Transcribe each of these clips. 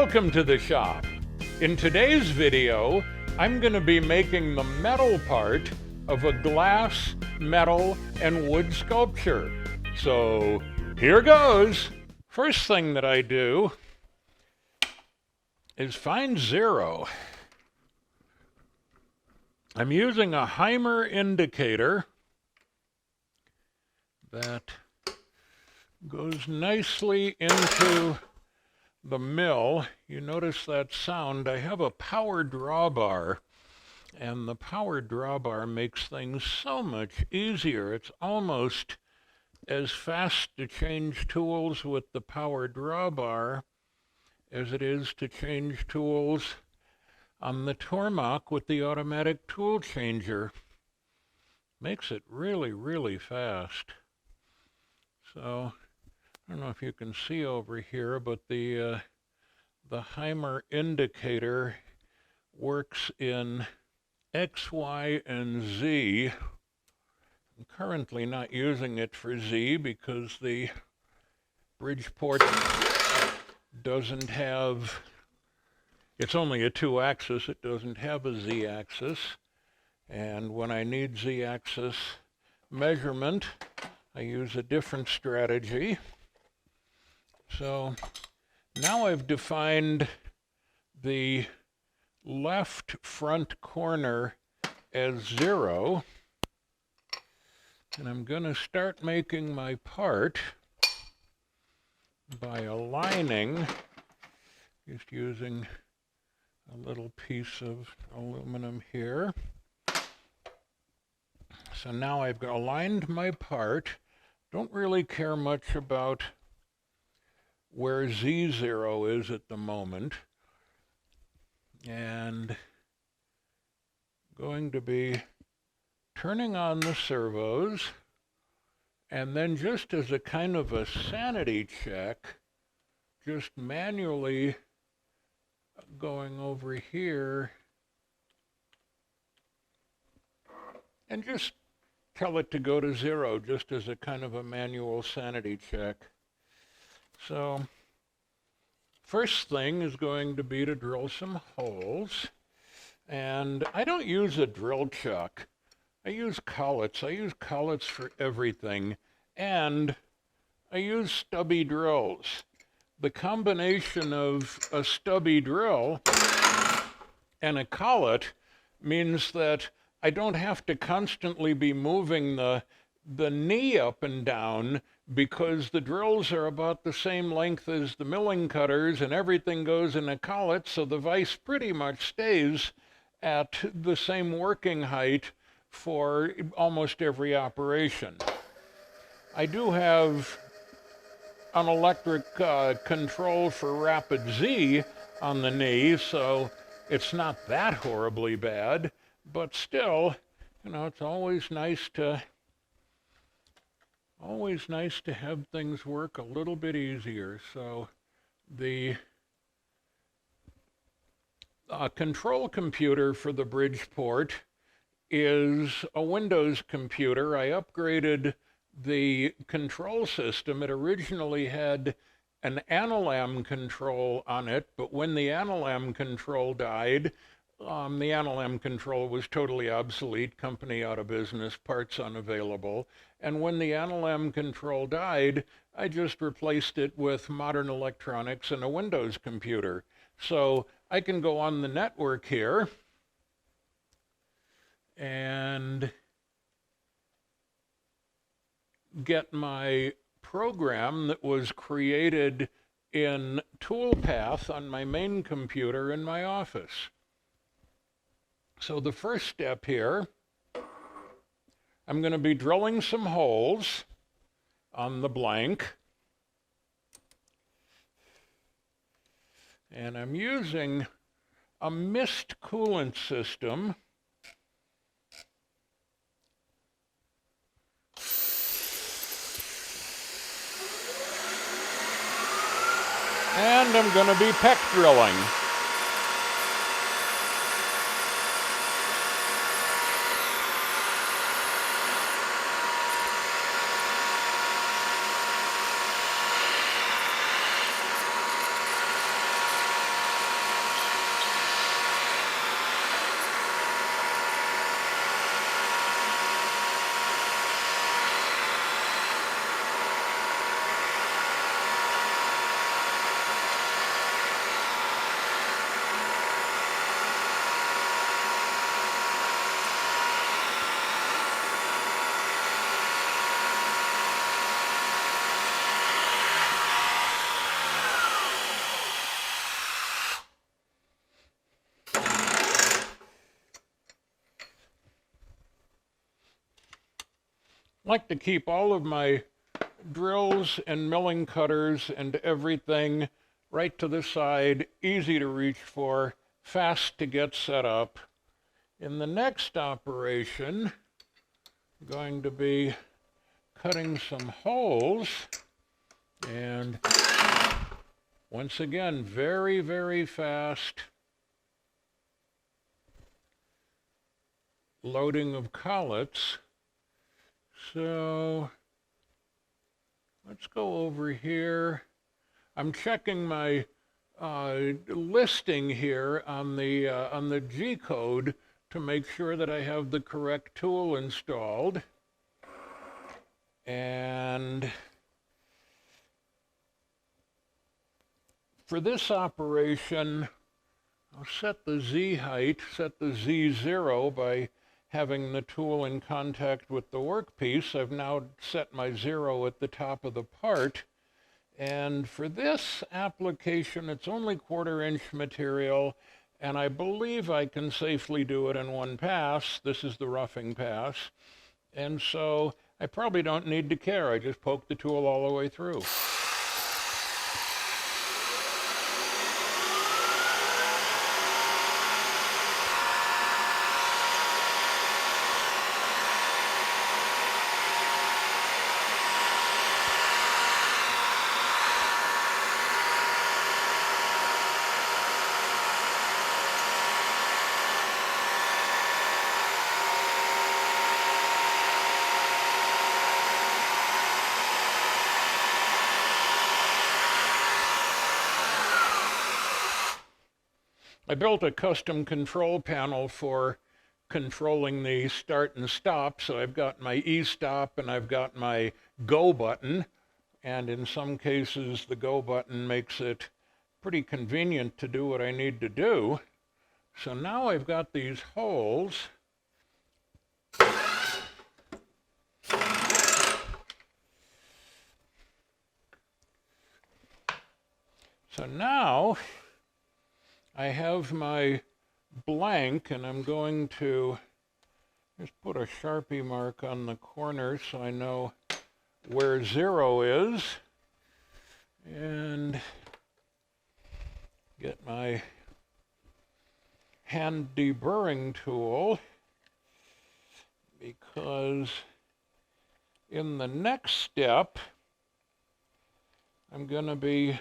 Welcome to the shop. In today's video, I'm going to be making the metal part of a glass, metal, and wood sculpture. So here goes. First thing that I do is find zero. I'm using a Heimer indicator that goes nicely into the mill. You notice that sound. I have a power drawbar, and the power drawbar makes things so much easier. It's almost as fast to change tools with the power drawbar as it is to change tools on the Tormach with the automatic tool changer. Makes it really, really fast. So I don't know if you can see over here, but the Heimer indicator works in X, Y, and Z. I'm currently not using it for Z because the Bridgeport doesn't have, it's only a 2-axis, it doesn't have a Z-axis. And when I need Z-axis measurement, I use a different strategy. So now I've defined the left front corner as 0, and I'm going to start making my part by aligning, just using a little piece of aluminum here. So now I've aligned my part. Don't really care much about where Z0 is at the moment, and going to be turning on the servos, and then just as a kind of a sanity check, just manually going over here and just tell it to go to 0, just as a kind of a manual sanity check. So first thing is going to be to drill some holes, and I don't use a drill chuck. I use collets. I use collets for everything, and I use stubby drills. The combination of a stubby drill and a collet means that I don't have to constantly be moving the knee up and down, because the drills are about the same length as the milling cutters and everything goes in a collet, so the vise pretty much stays at the same working height for almost every operation. I do have an electric control for rapid Z on the knee, so it's not that horribly bad, but still, you know, it's always nice to have things work a little bit easier. So the control computer for the Bridgeport is a Windows computer. I upgraded the control system. It originally had an Analam control on it, but when the Analam control died, the Analam control was totally obsolete, company out of business, parts unavailable. And when the Analam control died, I just replaced it with modern electronics and a Windows computer. So I can go on the network here and get my program that was created in toolpath on my main computer in my office. So the first step here, I'm going to be drilling some holes on the blank. And I'm using a mist coolant system. And I'm going to be peck drilling. like to keep all of my drills and milling cutters and everything right to the side, easy to reach for, fast to get set up. In the next operation, I'm going to be cutting some holes, and once again, very, very fast loading of collets. So let's go over here. I'm checking my listing here on the G code to make sure that I have the correct tool installed. And for this operation, I'll set the Z height, set the Z0 by having the tool in contact with the workpiece. I've now set my 0 at the top of the part. And for this application, it's only 1/4 inch material, and I believe I can safely do it in one pass. This is the roughing pass. And so I probably don't need to care. I just poke the tool all the way through. I built a custom control panel for controlling the start and stop. So I've got my E-stop and I've got my go button. And in some cases, the go button makes it pretty convenient to do what I need to do. So now I've got these holes. So now I have my blank, and I'm going to just put a Sharpie mark on the corner so I know where 0 is, and get my hand deburring tool, because in the next step I'm going to be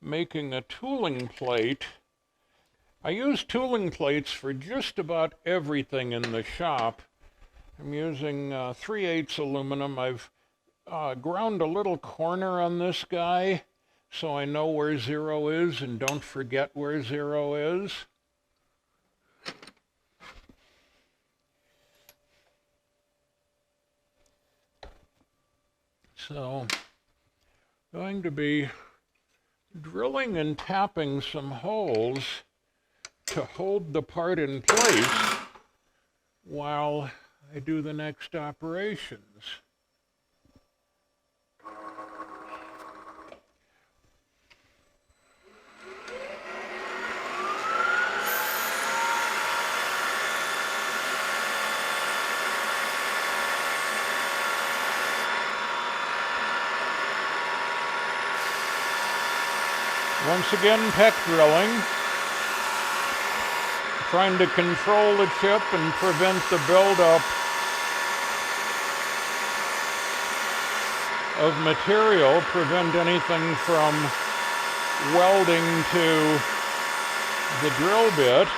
making a tooling plate. I use tooling plates for just about everything in the shop. I'm using 3/8 aluminum. I've ground a little corner on this guy so I know where 0 is and don't forget where 0 is. So I'm going to be drilling and tapping some holes to hold the part in place while I do the next operations. Once again, peck drilling, trying to control the chip and prevent the buildup of material, prevent anything from welding to the drill bit.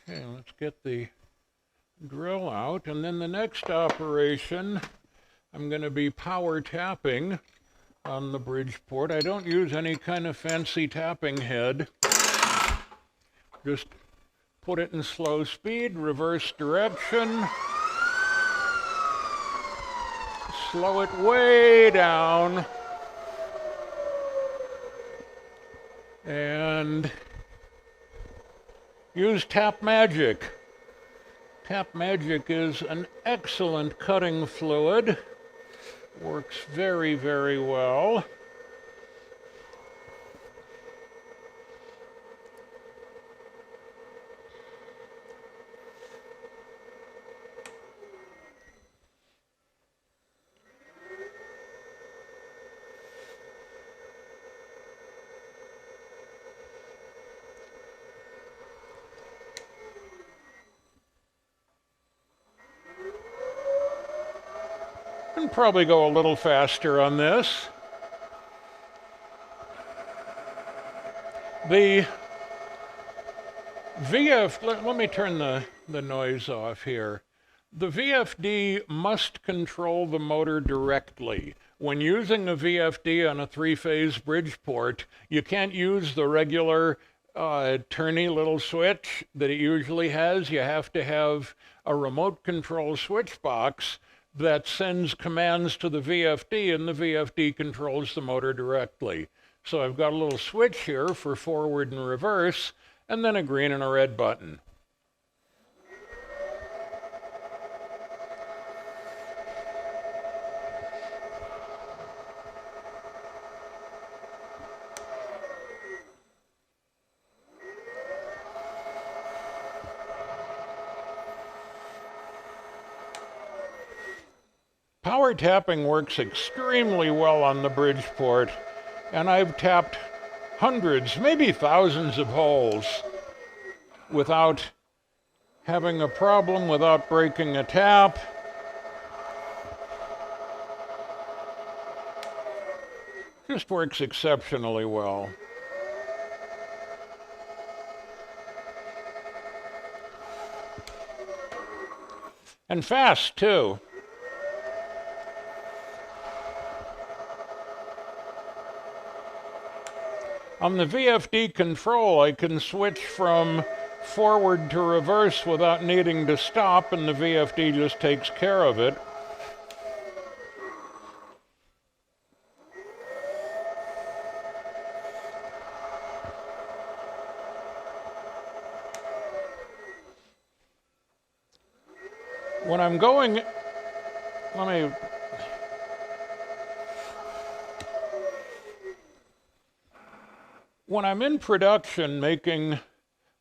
Okay, let's get the drill out, and then the next operation, I'm going to be power tapping on the Bridgeport. I don't use any kind of fancy tapping head. Just put it in slow speed, reverse direction, slow it way down, and use Tap Magic. Tap Magic is an excellent cutting fluid. Works very, very well. And probably go a little faster on this. The let me turn the noise off here. The VFD must control the motor directly. When using a VFD on a three-phase Bridgeport, you can't use the regular turny little switch that it usually has. You have to have a remote control switch box that sends commands to the VFD, and the VFD controls the motor directly. So I've got a little switch here for forward and reverse, and then a green and a red button. Power tapping works extremely well on the Bridgeport, and I've tapped hundreds, maybe thousands of holes without having a problem, without breaking a tap. Just works exceptionally well. And fast, too. On the VFD control, I can switch from forward to reverse without needing to stop, and the VFD just takes care of it. When I'm going, when I'm in production making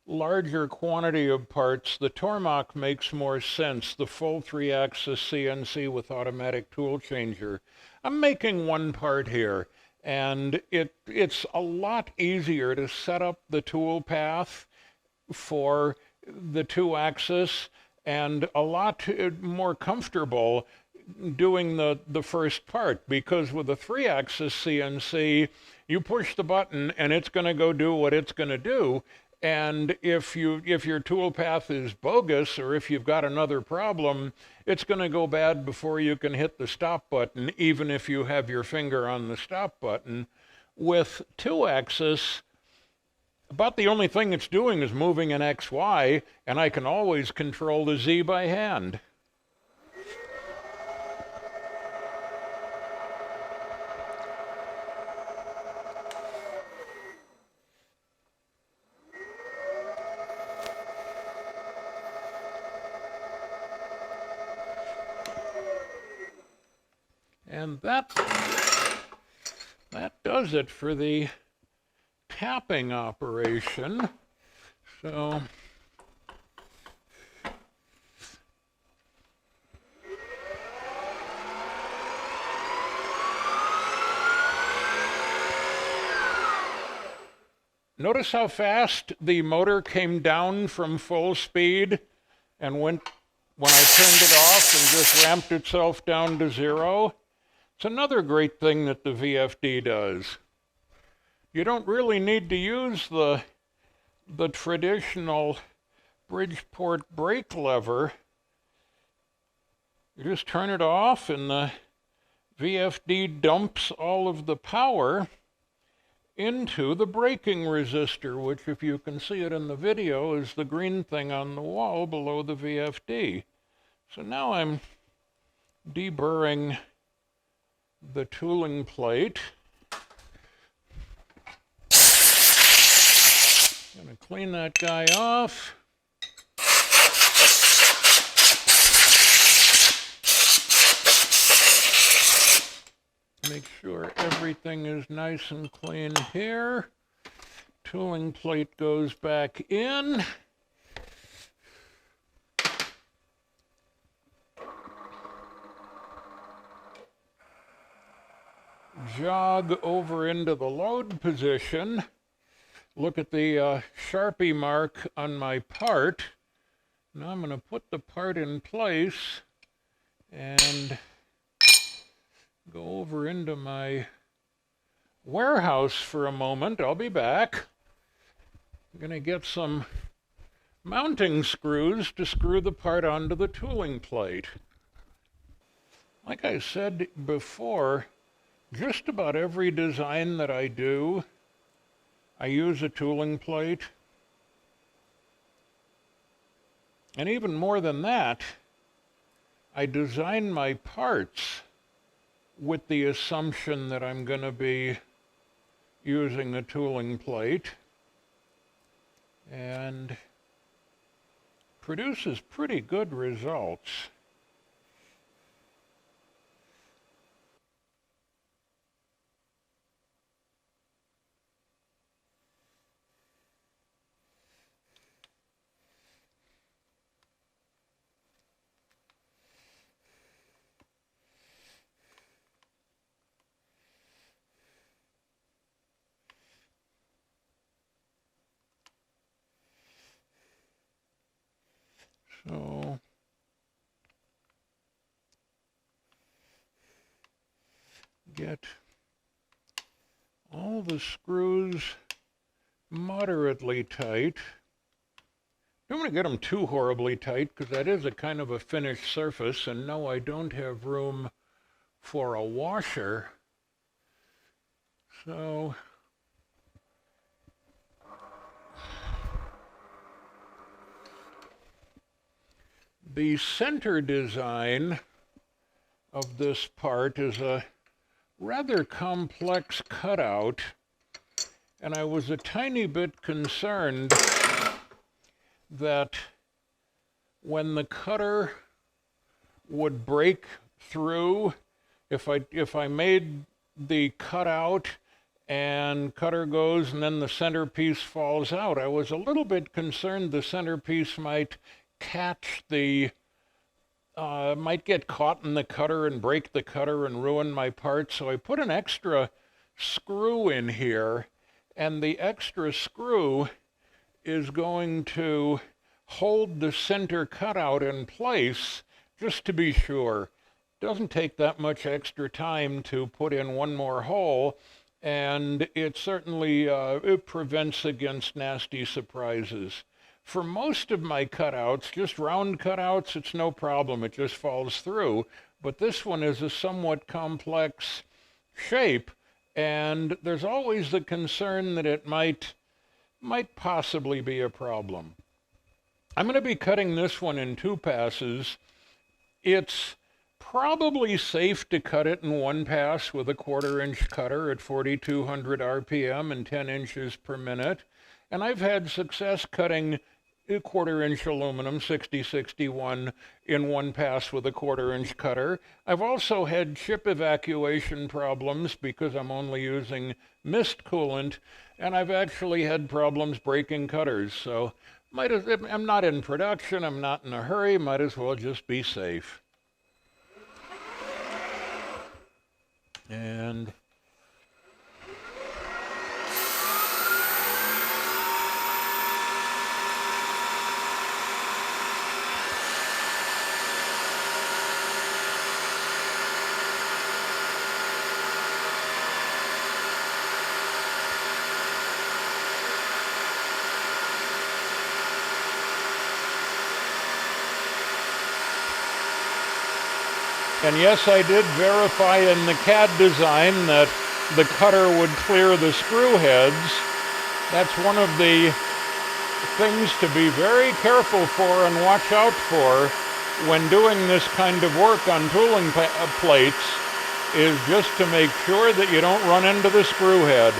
larger quantity of parts, the Tormach makes more sense, the full 3-axis CNC with automatic tool changer. I'm making one part here, and it's a lot easier to set up the tool path for the 2-axis, and a lot more comfortable doing the first part, because with a 3-axis CNC, you push the button and it's going to go do what it's going to do. And if your tool path is bogus, or if you've got another problem, it's going to go bad before you can hit the stop button, even if you have your finger on the stop button. With 2-axis, about the only thing it's doing is moving an XY, and I can always control the Z by hand. And that does it for the tapping operation. So notice how fast the motor came down from full speed and went when I turned it off and just ramped itself down to 0. It's another great thing that the VFD does. You don't really need to use the traditional Bridgeport brake lever. You just turn it off and the VFD dumps all of the power into the braking resistor, which, if you can see it in the video, is the green thing on the wall below the VFD. So now I'm deburring the tooling plate. Clean that guy off. Make sure everything is nice and clean here. Tooling plate goes back in. Jog over into the load position. Look at the Sharpie mark on my part. Now I'm going to put the part in place and go over into my warehouse for a moment. I'll be back. I'm going to get some mounting screws to screw the part onto the tooling plate. Like I said before, just about every design that I do, I use a tooling plate. And even more than that, I design my parts with the assumption that I'm going to be using a tooling plate, and produces pretty good results. So get all the screws moderately tight. Don't want to get them too horribly tight because that is a kind of a finished surface, and no, I don't have room for a washer. So the center design of this part is a rather complex cutout, and I was a tiny bit concerned that when the cutter would break through, if I made the cutout and cutter goes and then the centerpiece falls out, I was a little bit concerned the centerpiece might catch the might get caught in the cutter and break the cutter and ruin my part. So I put an extra screw in here, and the extra screw is going to hold the center cutout in place just to be sure. Doesn't take that much extra time to put in one more hole, and it certainly it prevents against nasty surprises. For most of my cutouts, just round cutouts, it's no problem. It just falls through. But this one is a somewhat complex shape, and there's always the concern that it might possibly be a problem. I'm going to be cutting this one in 2 passes. It's probably safe to cut it in 1 pass with a 1/4 inch cutter at 4,200 RPM and 10 inches per minute. And I've had success cutting a 1/4 inch aluminum 6061 in 1 pass with a 1/4 inch cutter. I've also had chip evacuation problems because I'm only using mist coolant, and I've actually had problems breaking cutters. So I'm not in production, I'm not in a hurry, might as well just be safe. And yes, I did verify in the CAD design that the cutter would clear the screw heads. That's one of the things to be very careful for and watch out for when doing this kind of work on tooling plates, is just to make sure that you don't run into the screw head.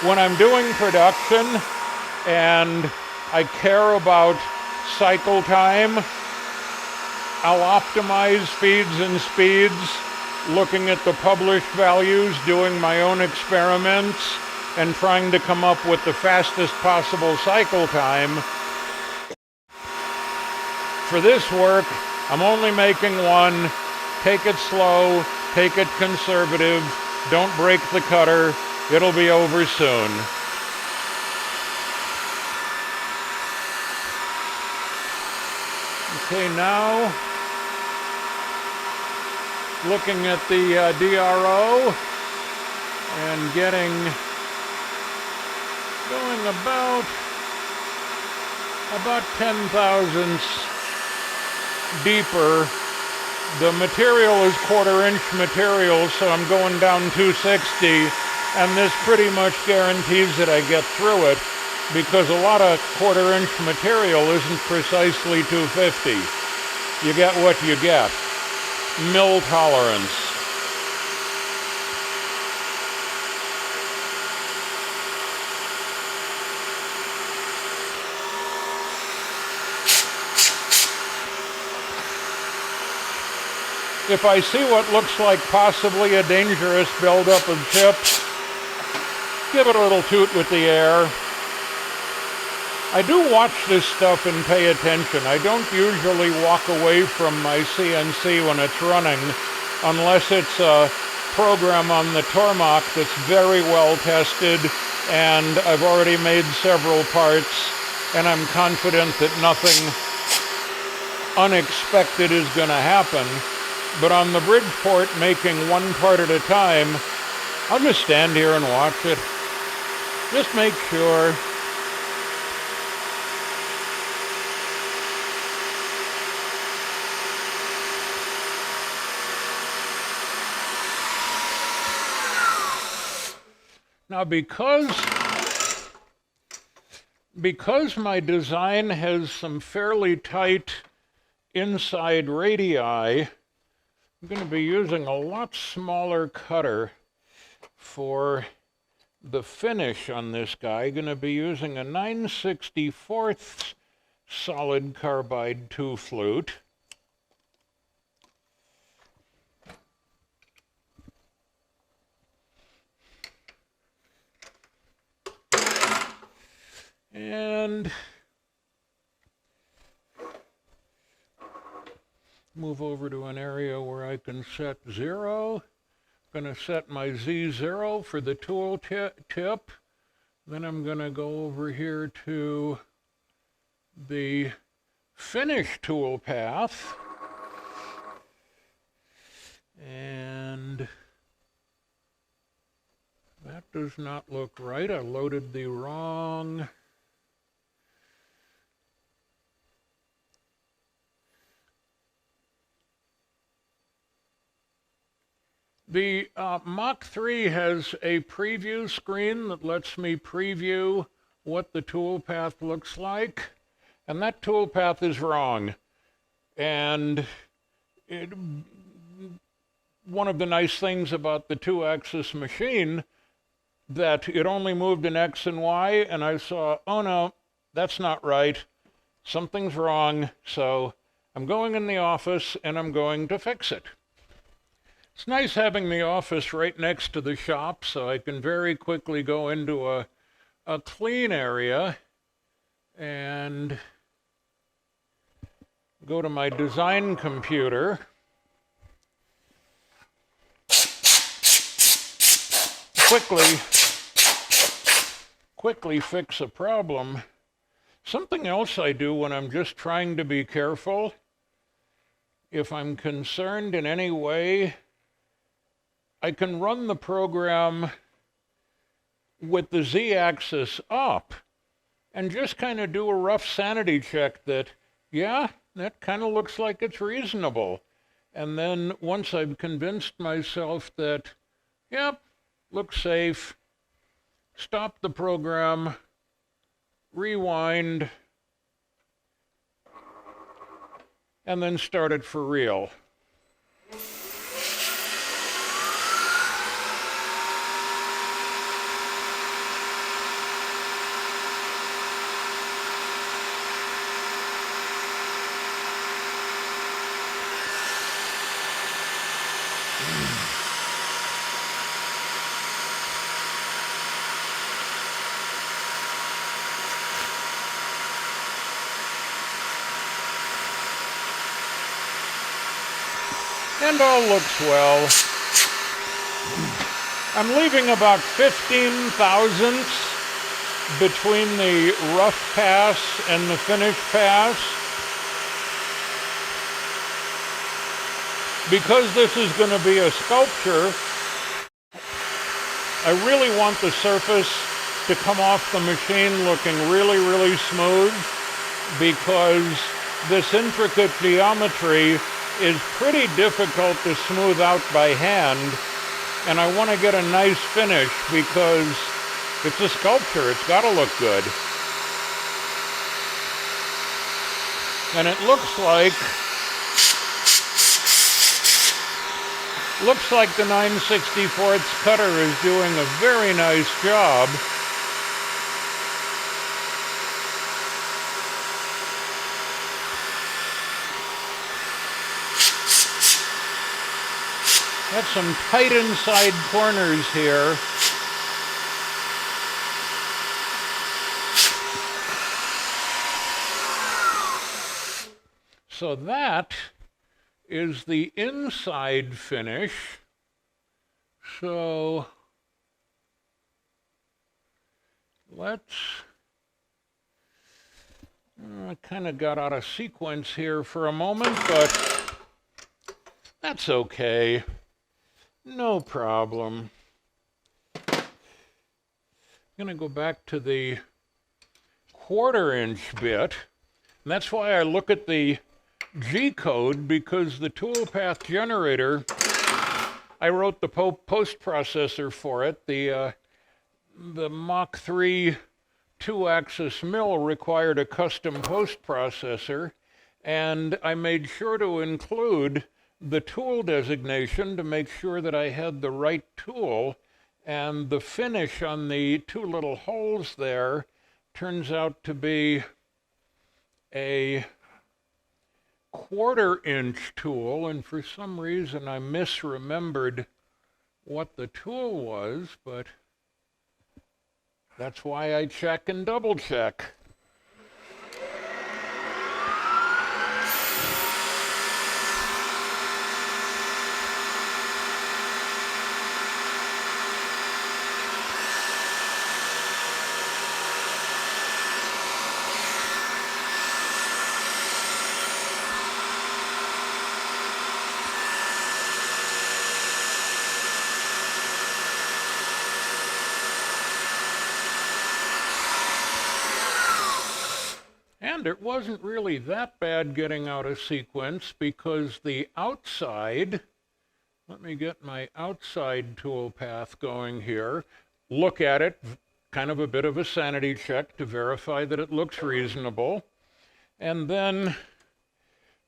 when I'm doing production and I care about cycle time, I'll optimize feeds and speeds, looking at the published values, doing my own experiments, and trying to come up with the fastest possible cycle time. For this work, I'm only making one. Take it slow, take it conservative, don't break the cutter, it'll be over soon. Okay, now looking at the DRO and going about 10 thousandths deeper. The material is 1/4 inch material, so I'm going down 260, and this pretty much guarantees that I get through it, because a lot of 1/4 inch material isn't precisely 250. You get what you get. Mill tolerance. If I see what looks like possibly a dangerous buildup of chips, give it a little toot with the air. I do watch this stuff and pay attention. I don't usually walk away from my CNC when it's running, unless it's a program on the Tormach that's very well tested, and I've already made several parts, and I'm confident that nothing unexpected is going to happen. But on the Bridgeport, making one part at a time, I'll just stand here and watch it. Just make sure. Now, because my design has some fairly tight inside radii, I'm going to be using a lot smaller cutter for the finish on this guy. I'm going to be using a 9/64 solid carbide 2-flute. And move over to an area where I can set 0. I'm going to set my Z0 for the tool tip. Then I'm going to go over here to the finish tool path. And that does not look right. I loaded the wrong. The Mach 3 has a preview screen that lets me preview what the toolpath looks like, and that toolpath is wrong. And one of the nice things about the 2-axis machine, that it only moved in X and Y, and I saw, oh no, that's not right. Something's wrong, so I'm going in the office and I'm going to fix it. It's nice having the office right next to the shop, so I can very quickly go into a clean area and go to my design computer. Quickly fix a problem. Something else I do when I'm just trying to be careful, if I'm concerned in any way, I can run the program with the Z-axis up and just kind of do a rough sanity check that, yeah, that kind of looks like it's reasonable. And then once I've convinced myself that, yep, looks safe, stop the program, rewind, and then start it for real. And all looks well. I'm leaving about 15 thousandths between the rough pass and the finish pass. Because this is going to be a sculpture, I really want the surface to come off the machine looking really, really smooth, because this intricate geometry is pretty difficult to smooth out by hand, and I want to get a nice finish because it's a sculpture. It's got to look good. And it looks like the 9/64 cutter is doing a very nice job. Got some tight inside corners here. So that is the inside finish. So let's, I kind of got out of sequence here for a moment, but that's okay. No problem. I'm going to go back to the 1/4 inch bit. And that's why I look at the G code, because the toolpath generator, I wrote the post processor for it. The Mach 3 2-axis mill required a custom post processor, and I made sure to include the tool designation to make sure that I had the right tool, and the finish on the 2 little holes there turns out to be a 1/4 inch tool, and for some reason I misremembered what the tool was, but that's why I check and double check. And it wasn't really that bad getting out of sequence, because the outside, let me get my outside toolpath going here, look at it, kind of a bit of a sanity check to verify that it looks reasonable. And then,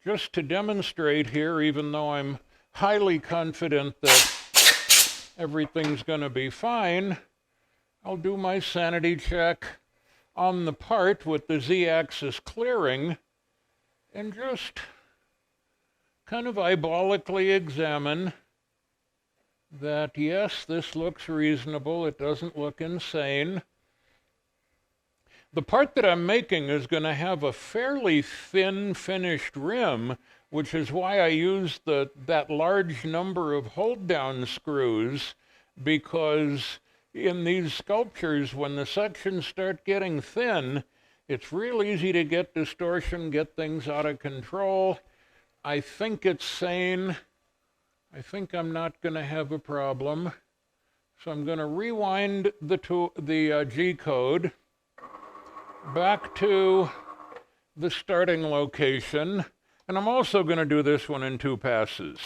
just to demonstrate here, even though I'm highly confident that everything's going to be fine, I'll do my sanity check on the part with the z-axis clearing, and just kind of eyeballically examine that, yes, this looks reasonable, it doesn't look insane. The part that I'm making is going to have a fairly thin finished rim, which is why I used that large number of hold-down screws, because in these sculptures, when the sections start getting thin, it's real easy to get distortion, get things out of control. I think it's sane. I think I'm not going to have a problem. So I'm going to rewind the G code back to the starting location. And I'm also going to do this one in 2 passes.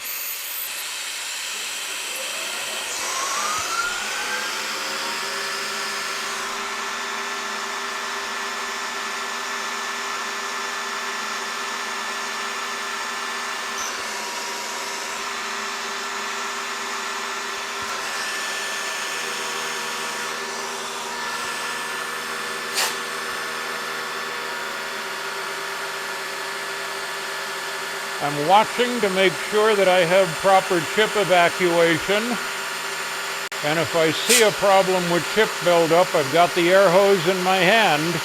I'm watching to make sure that I have proper chip evacuation. And if I see a problem with chip buildup, I've got the air hose in my hand.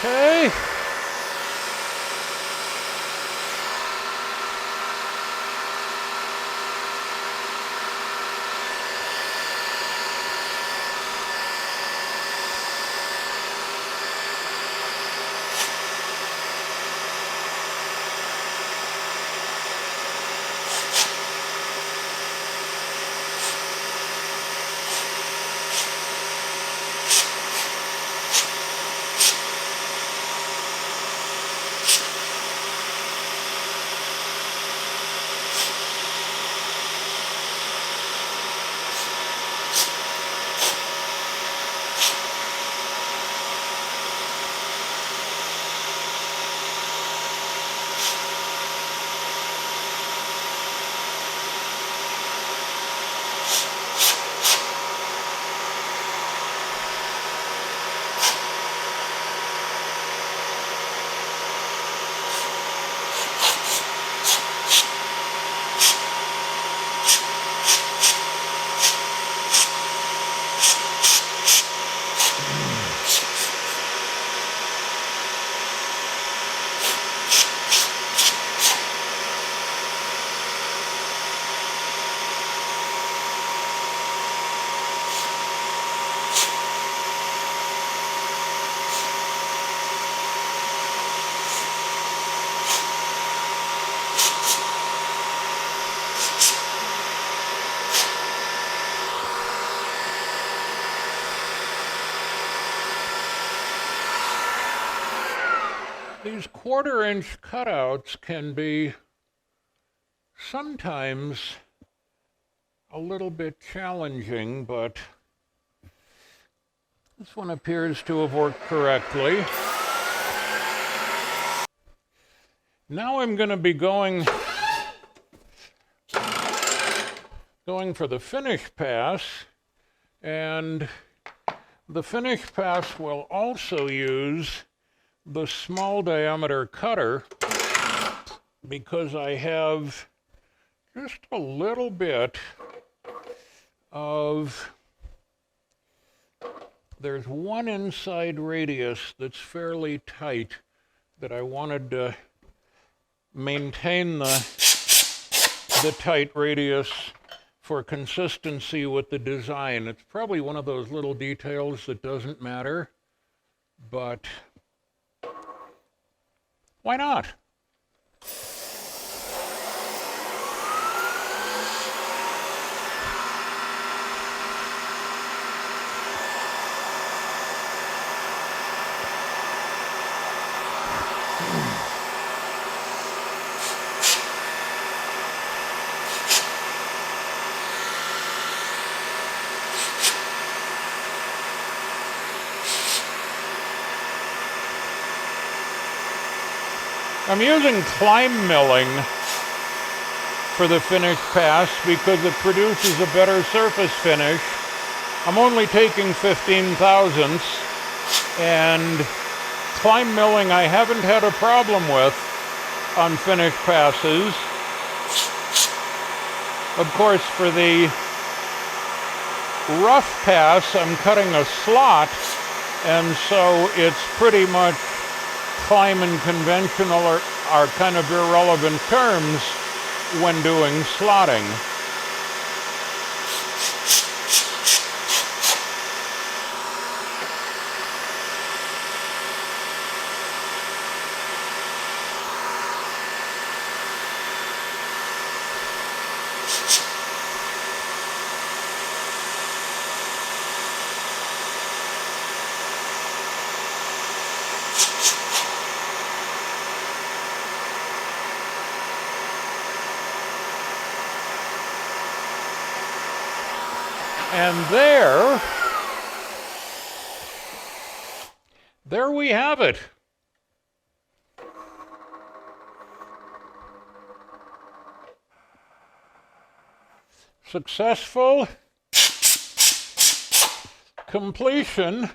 Okay. These 1/4-inch cutouts can be sometimes a little bit challenging, but this one appears to have worked correctly. Now I'm going to be going for the finish pass, and the finish pass will also use the small diameter cutter because I have just a little bit of, there's one inside radius that's fairly tight that I wanted to maintain the tight radius for consistency with the design. It's probably one of those little details that doesn't matter, but why not? I'm using climb milling for the finish pass because it produces a better surface finish. I'm only taking 15 thousandths, and climb milling I haven't had a problem with on finish passes. Of course, for the rough pass, I'm cutting a slot, and so it's pretty much climb and conventional are kind of irrelevant terms when doing slotting. And there we have it. Successful completion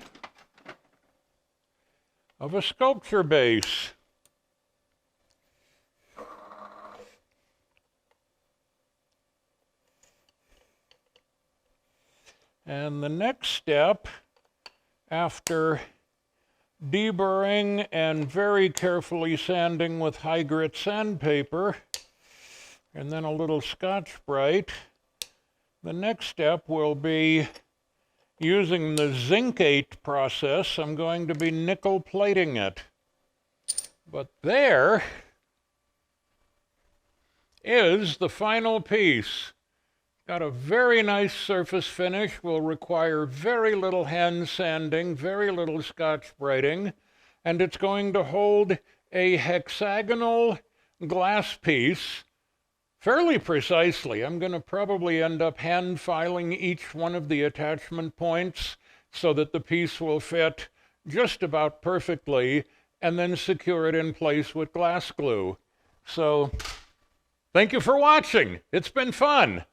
of a sculpture base. And the next step, after deburring and very carefully sanding with high grit sandpaper, and then a little Scotch-Brite, the next step will be using the zincate process. I'm going to be nickel plating it. But there is the final piece. Got a very nice surface finish, will require very little hand sanding, very little Scotch-Briting, and it's going to hold a hexagonal glass piece fairly precisely. I'm going to probably end up hand filing each one of the attachment points so that the piece will fit just about perfectly, and then secure it in place with glass glue. So, thank you for watching. It's been fun.